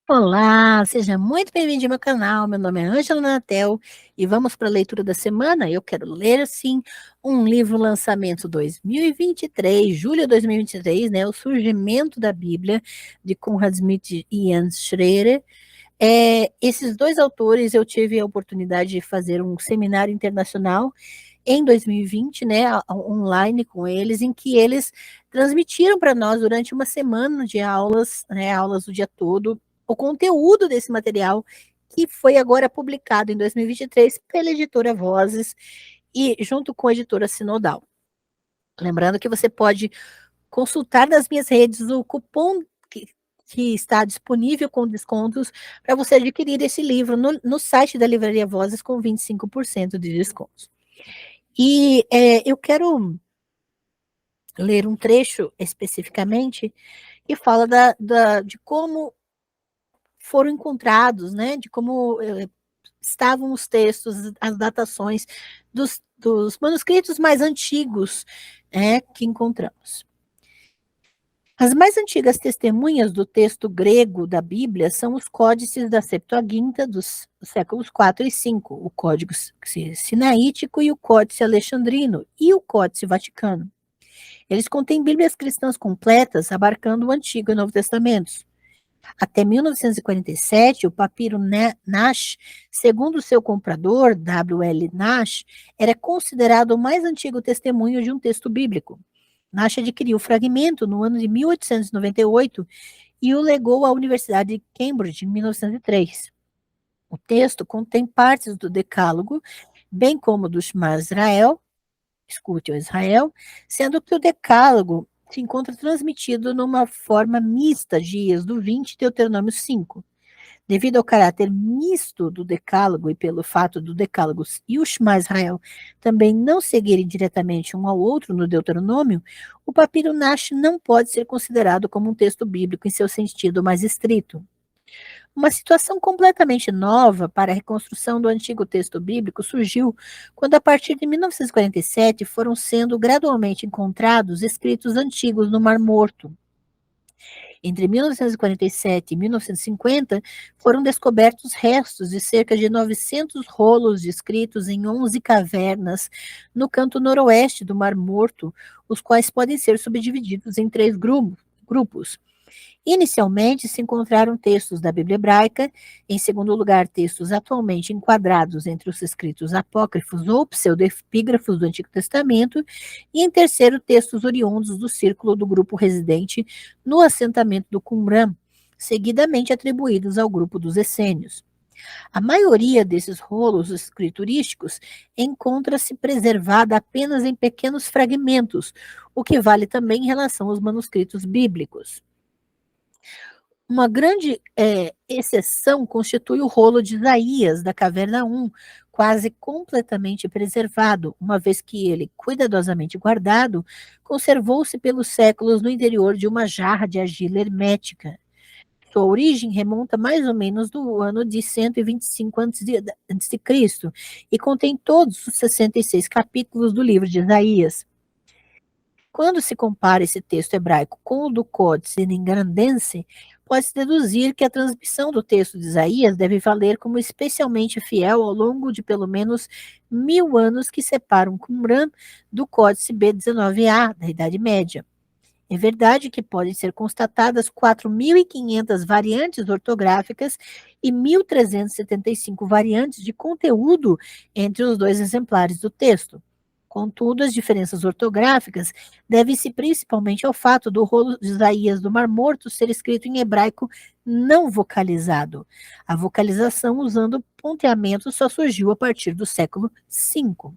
Olá, seja muito bem-vindo ao meu canal. Meu nome é Ângela Natel e vamos para a leitura da semana. Eu quero ler, assim, um livro lançamento 2023, julho de 2023, né? O Surgimento da Bíblia, de Conrad Smith e Ian Schreyer. Esses dois autores eu tive a oportunidade de fazer um seminário internacional em 2020, né, online com eles, em que eles transmitiram para nós durante uma semana de aulas, né, aulas o dia todo, o conteúdo desse material que foi agora publicado em 2023 pela editora Vozes e junto com a editora Sinodal. Lembrando que você pode consultar nas minhas redes o cupom que está disponível com descontos para você adquirir esse livro no site da Livraria Vozes com 25% de descontos. E eu quero ler um trecho especificamente que fala de como foram encontrados, né, de como estavam os textos, as datações dos manuscritos mais antigos, que encontramos. As mais antigas testemunhas do texto grego da Bíblia são os códices da Septuaginta dos séculos 4 e 5, o Código Sinaítico e o Códice Alexandrino e o Códice Vaticano. Eles contêm Bíblias cristãs completas, abarcando o Antigo e o Novo Testamentos. Até 1947, o papiro Nash, segundo seu comprador, W. L. Nash, era considerado o mais antigo testemunho de um texto bíblico. Nash adquiriu o fragmento no ano de 1898 e o legou à Universidade de Cambridge em 1903. O texto contém partes do Decálogo, bem como do Shema Israel, escute o Israel, sendo que o Decálogo se encontra transmitido numa forma mista de Êxodo 20 e Deuteronômio 5. Devido ao caráter misto do Decálogo e pelo fato do Decálogo e o Shema Israel também não seguirem diretamente um ao outro no Deuteronômio, o papiro Nash não pode ser considerado como um texto bíblico em seu sentido mais estrito. Uma situação completamente nova para a reconstrução do antigo texto bíblico surgiu quando, a partir de 1947, foram sendo gradualmente encontrados escritos antigos no Mar Morto. Entre 1947 e 1950, foram descobertos restos de cerca de 900 rolos de escritos em 11 cavernas no canto noroeste do Mar Morto, os quais podem ser subdivididos em 3 grupos. Inicialmente, se encontraram textos da Bíblia hebraica, em segundo lugar, textos atualmente enquadrados entre os escritos apócrifos ou pseudoepígrafos do Antigo Testamento, e em terceiro, textos oriundos do círculo do grupo residente no assentamento do Qumran, seguidamente atribuídos ao grupo dos essênios. A maioria desses rolos escriturísticos encontra-se preservada apenas em pequenos fragmentos, o que vale também em relação aos manuscritos bíblicos. Uma grande exceção constitui o rolo de Isaías, da Caverna 1, quase completamente preservado, uma vez que ele, cuidadosamente guardado, conservou-se pelos séculos no interior de uma jarra de argila hermética. Sua origem remonta mais ou menos do ano de 125 a.C. e contém todos os 66 capítulos do livro de Isaías. Quando se compara esse texto hebraico com o do Códice Ningrandense, pode-se deduzir que a transmissão do texto de Isaías deve valer como especialmente fiel ao longo de pelo menos 1000 anos que separam Qumran do Códice B19a, da Idade Média. É verdade que podem ser constatadas 4.500 variantes ortográficas e 1.375 variantes de conteúdo entre os dois exemplares do texto. Contudo, as diferenças ortográficas devem-se principalmente ao fato do rolo de Isaías do Mar Morto ser escrito em hebraico não vocalizado. A vocalização usando ponteamento só surgiu a partir do século V.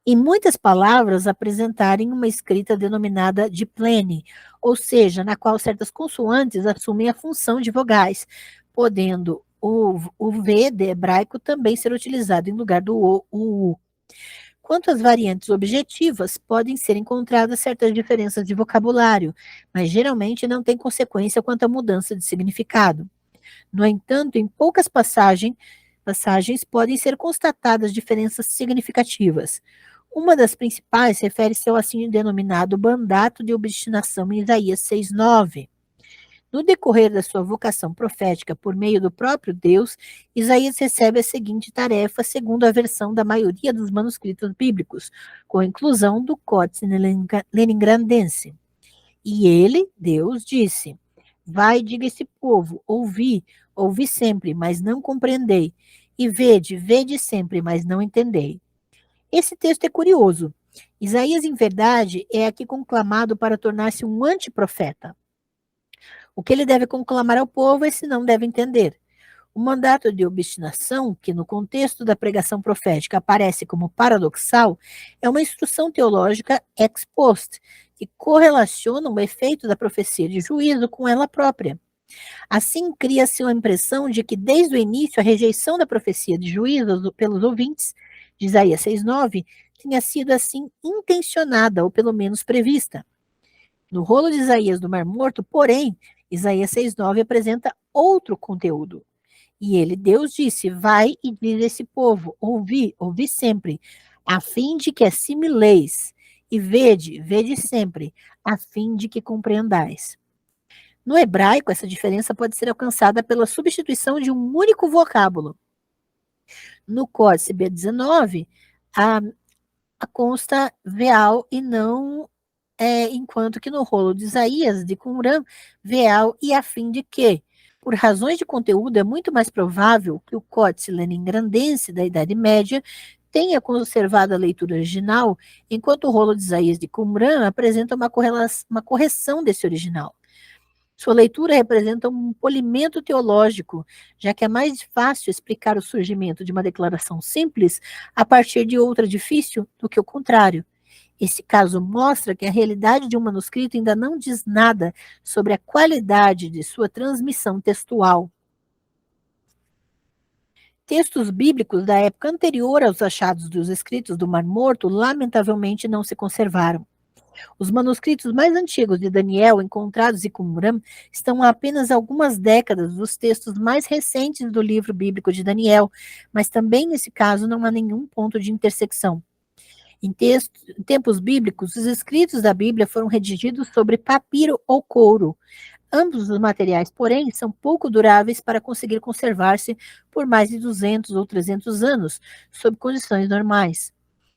E muitas palavras apresentarem uma escrita denominada diplene, ou seja, na qual certas consoantes assumem a função de vogais, podendo o V de hebraico também ser utilizado em lugar do o U. Quanto às variantes objetivas, podem ser encontradas certas diferenças de vocabulário, mas geralmente não tem consequência quanto à mudança de significado. No entanto, em poucas passagens podem ser constatadas diferenças significativas. Uma das principais refere-se ao assim denominado mandato de obstinação em Isaías 6:9. No decorrer da sua vocação profética por meio do próprio Deus, Isaías recebe a seguinte tarefa, segundo a versão da maioria dos manuscritos bíblicos, com a inclusão do Códice Leningrandense. E ele, Deus, disse: Vai, diga a esse povo, ouvi sempre, mas não compreendei, e vede sempre, mas não entendei. Esse texto é curioso. Isaías, em verdade, é aqui conclamado para tornar-se um antiprofeta. O que ele deve conclamar ao povo, esse não deve entender. O mandato de obstinação, que no contexto da pregação profética aparece como paradoxal, é uma instrução teológica ex post, que correlaciona o efeito da profecia de juízo com ela própria. Assim, cria-se uma impressão de que, desde o início, a rejeição da profecia de juízo pelos ouvintes de Isaías 6,9 tinha sido, assim, intencionada, ou pelo menos prevista. No rolo de Isaías do Mar Morto, porém, Isaías 6,9 apresenta outro conteúdo. E ele, Deus disse, vai e diz a esse povo, ouvi sempre, a fim de que assimileis, e vede sempre, a fim de que compreendais. No hebraico, essa diferença pode ser alcançada pela substituição de um único vocábulo. No Códice B19, a consta veal e não, enquanto que no rolo de Isaías, de Qumran, veal e a fim de que. Por razões de conteúdo, é muito mais provável que o Códice Leningrandense da Idade Média tenha conservado a leitura original, enquanto o rolo de Isaías de Qumran apresenta uma correção desse original. Sua leitura representa um polimento teológico, já que é mais fácil explicar o surgimento de uma declaração simples a partir de outra difícil do que o contrário. Esse caso mostra que a realidade de um manuscrito ainda não diz nada sobre a qualidade de sua transmissão textual. Textos bíblicos da época anterior aos achados dos escritos do Mar Morto lamentavelmente não se conservaram. Os manuscritos mais antigos de Daniel, encontrados em Qumran, estão a apenas algumas décadas dos textos mais recentes do livro bíblico de Daniel, mas também nesse caso não há nenhum ponto de intersecção. Em tempos bíblicos, os escritos da Bíblia foram redigidos sobre papiro ou couro. Ambos os materiais, porém, são pouco duráveis para conseguir conservar-se por mais de 200 ou 300 anos, sob condições normais.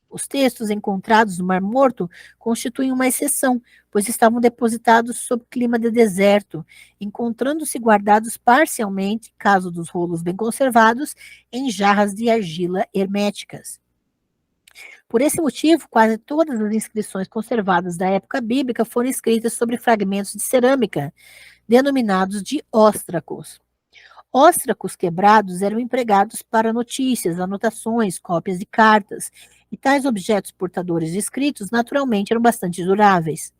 Os textos encontrados no Mar Morto constituem uma exceção, pois estavam depositados sob clima de deserto, encontrando-se guardados parcialmente, caso dos rolos bem conservados, em jarras de argila herméticas. Por esse motivo, quase todas as inscrições conservadas da época bíblica foram escritas sobre fragmentos de cerâmica, denominados de óstracos. Óstracos quebrados eram empregados para notícias, anotações, cópias de cartas, e tais objetos portadores de escritos naturalmente eram bastante duráveis.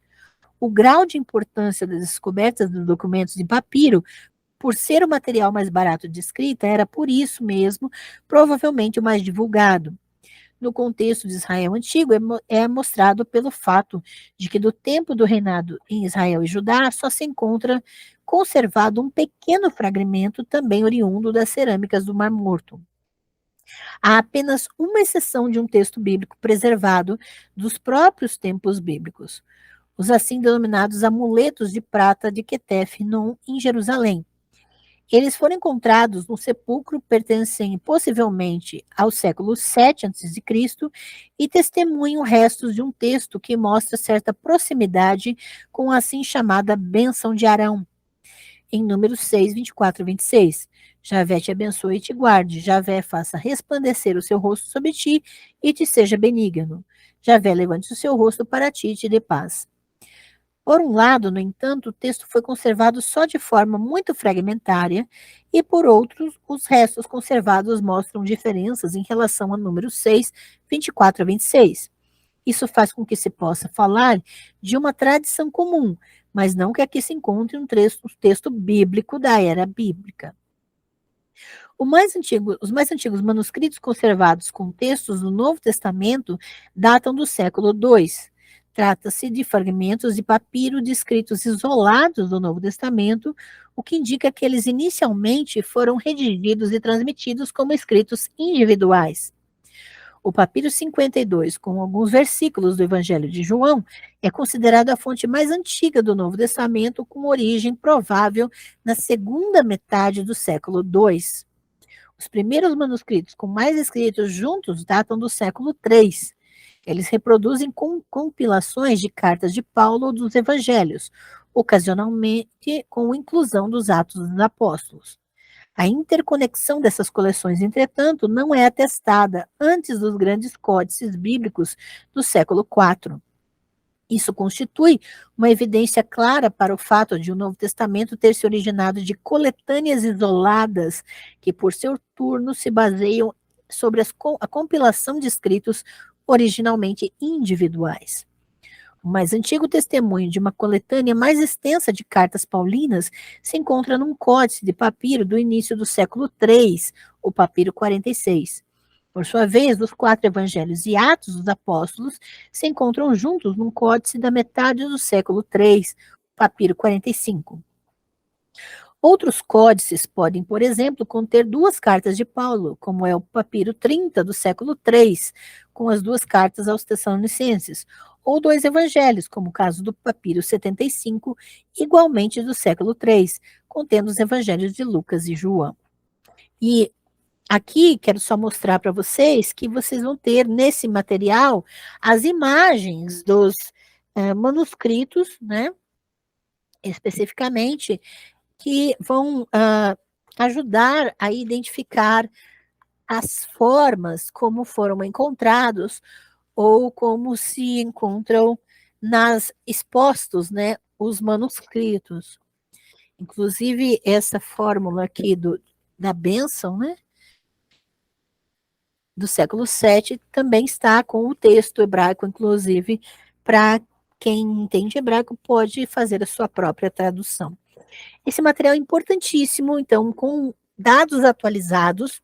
O grau de importância das descobertas dos documentos de papiro, por ser o material mais barato de escrita, era por isso mesmo provavelmente o mais divulgado. No contexto de Israel antigo, é mostrado pelo fato de que do tempo do reinado em Israel e Judá só se encontra conservado um pequeno fragmento também oriundo das cerâmicas do Mar Morto. Há apenas uma exceção de um texto bíblico preservado dos próprios tempos bíblicos, os assim denominados amuletos de prata de Ketef Non, em Jerusalém. Eles foram encontrados no sepulcro pertencente possivelmente ao século VII a.C. e testemunham restos de um texto que mostra certa proximidade com a assim chamada bênção de Arão, em Números 6, 24 e 26. Javé te abençoe e te guarde. Javé faça resplandecer o seu rosto sobre ti e te seja benigno. Javé levante o seu rosto para ti e te dê paz. Por um lado, no entanto, o texto foi conservado só de forma muito fragmentária, e por outro, os restos conservados mostram diferenças em relação a Número 6, 24 a 26. Isso faz com que se possa falar de uma tradição comum, mas não que aqui se encontre um texto bíblico da era bíblica. Os mais antigos manuscritos conservados com textos do Novo Testamento datam do século II. Trata-se de fragmentos de papiro de escritos isolados do Novo Testamento, o que indica que eles inicialmente foram redigidos e transmitidos como escritos individuais. O papiro 52, com alguns versículos do Evangelho de João, é considerado a fonte mais antiga do Novo Testamento, com origem provável na segunda metade do século II. Os primeiros manuscritos com mais escritos juntos datam do século III. Eles reproduzem compilações de cartas de Paulo ou dos evangelhos, ocasionalmente com inclusão dos Atos dos Apóstolos. A interconexão dessas coleções, entretanto, não é atestada antes dos grandes códices bíblicos do século IV. Isso constitui uma evidência clara para o fato de o Novo Testamento ter se originado de coletâneas isoladas que, por seu turno, se baseiam sobre a compilação de escritos originalmente individuais. O mais antigo testemunho de uma coletânea mais extensa de cartas paulinas se encontra num códice de papiro do início do século III, o papiro 46. Por sua vez, os 4 evangelhos e Atos dos Apóstolos se encontram juntos num códice da metade do século III, o papiro 45. Outros códices podem, por exemplo, conter 2 cartas de Paulo, como é o papiro 30 do século III, com as 2 cartas aos Tessalonicenses, ou 2 evangelhos, como o caso do papiro 75, igualmente do século III, contendo os evangelhos de Lucas e João. E aqui quero só mostrar para vocês que vocês vão ter nesse material as imagens dos manuscritos, né, especificamente, que vão ajudar a identificar as formas como foram encontrados ou como se encontram expostos, né, os manuscritos. Inclusive, essa fórmula aqui da bênção, né, do século VII, também está com o texto hebraico, inclusive, para quem entende hebraico pode fazer a sua própria tradução. Esse material é importantíssimo, então, com dados atualizados.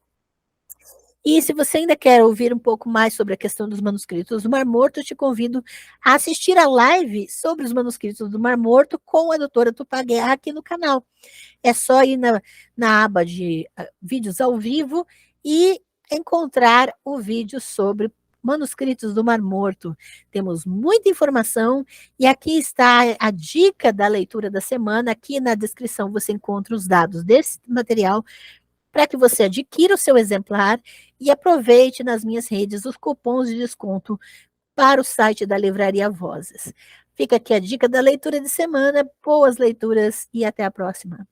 E se você ainda quer ouvir um pouco mais sobre a questão dos manuscritos do Mar Morto, eu te convido a assistir a live sobre os manuscritos do Mar Morto com a doutora Tupá Guerra aqui no canal. É só ir na aba de vídeos ao vivo e encontrar o vídeo sobre manuscritos do Mar Morto. Temos muita informação e aqui está a dica da leitura da semana. Aqui na descrição você encontra os dados desse material para que você adquira o seu exemplar e aproveite nas minhas redes os cupons de desconto para o site da Livraria Vozes. Fica aqui a dica da leitura de semana, boas leituras e até a próxima.